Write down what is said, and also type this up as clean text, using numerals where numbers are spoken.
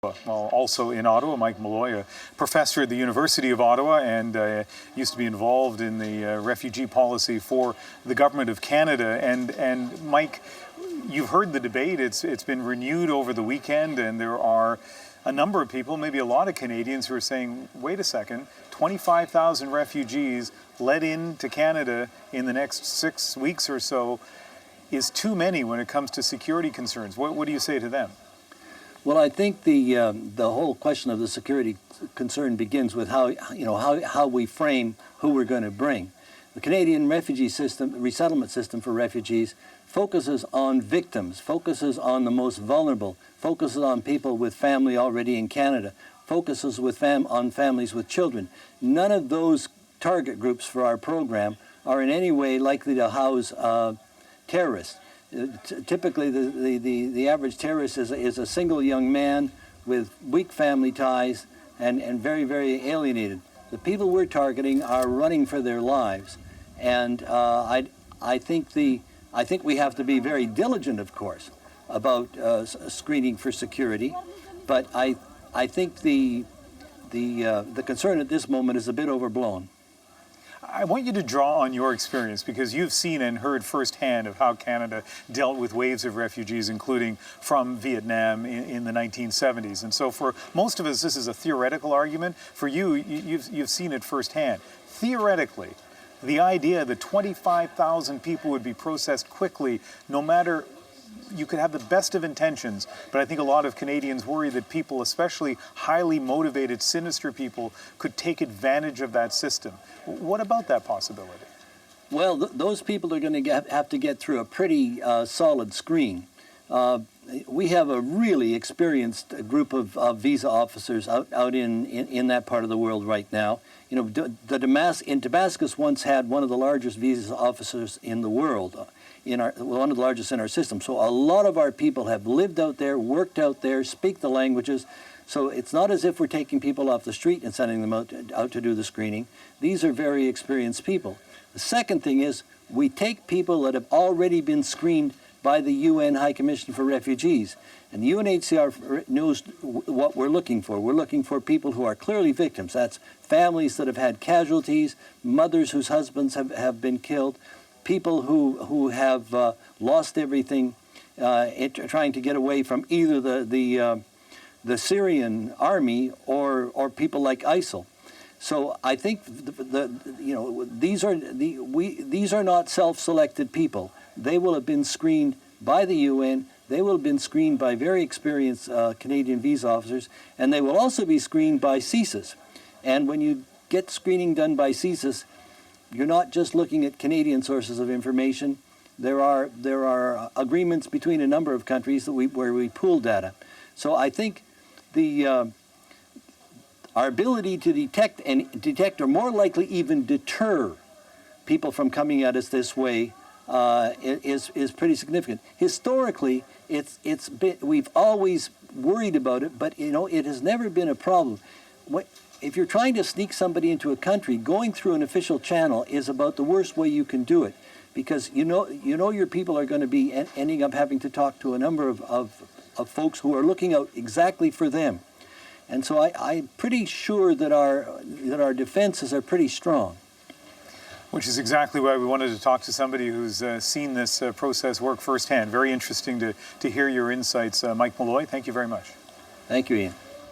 Well, also in Ottawa, Mike Molloy, a professor at the University of Ottawa and used to be involved in the refugee policy for the Government of Canada. And Mike, you've heard the debate. It's been renewed over the weekend, and there are a number of people, maybe a lot of Canadians, who are saying, wait a second, 25,000 refugees let into Canada in the next 6 weeks or so is too many when it comes to security concerns. What do you say to them? Well, I think the whole question of the security concern begins with how we frame who we're going to bring. The Canadian refugee system, resettlement system for refugees, focuses on victims, focuses on the most vulnerable, focuses on people with family already in Canada, focuses on families with children. None of those target groups for our program are in any way likely to house terrorists. Typically, the average terrorist is a single young man with weak family ties and very, very alienated. The people we're targeting are running for their lives, and I think we have to be very diligent, of course, about screening for security. But I think the concern at this moment is a bit overblown. I want you to draw on your experience, because you've seen and heard firsthand of how Canada dealt with waves of refugees, including from Vietnam in the 1970s. And so for most of us, this is a theoretical argument. For you, you've seen it firsthand. Theoretically, the idea that 25,000 people would be processed quickly, no matter, you could have the best of intentions, but I think a lot of Canadians worry that people, especially highly motivated, sinister people, could take advantage of that system. What about that possibility? Well, those people are going to have to get through a pretty solid screen. We have a really experienced group of visa officers out in that part of the world right now. You know, Damascus once had one of the largest visa officers in the world. One of the largest in our system. So a lot of our people have lived out there, worked out there, speak the languages. So it's not as if we're taking people off the street and sending them out to do the screening. These are very experienced people. The second thing is we take people that have already been screened by the UN High Commission for Refugees. And the UNHCR knows what we're looking for. We're looking for people who are clearly victims. That's families that have had casualties, mothers whose husbands have been killed, people who have lost everything trying to get away from either the Syrian army or people like ISIL. So I think these are not self-selected people. They will have been screened by the UN. They will have been screened by very experienced Canadian visa officers, and they will also be screened by CSIS. And when you get screening done by CSIS, you're not just looking at Canadian sources of information. There are agreements between a number of countries where we pool data. So I think our ability to detect or more likely even deter people from coming at us this way is pretty significant. Historically, we've always worried about it, but it has never been a problem. If you're trying to sneak somebody into a country, going through an official channel is about the worst way you can do it, because you know your people are going to be ending up having to talk to a number of folks who are looking out exactly for them. And so I'm pretty sure that our defenses are pretty strong. Which is exactly why we wanted to talk to somebody who's seen this process work firsthand. Very interesting to hear your insights. Mike Molloy, thank you very much. Thank you, Ian.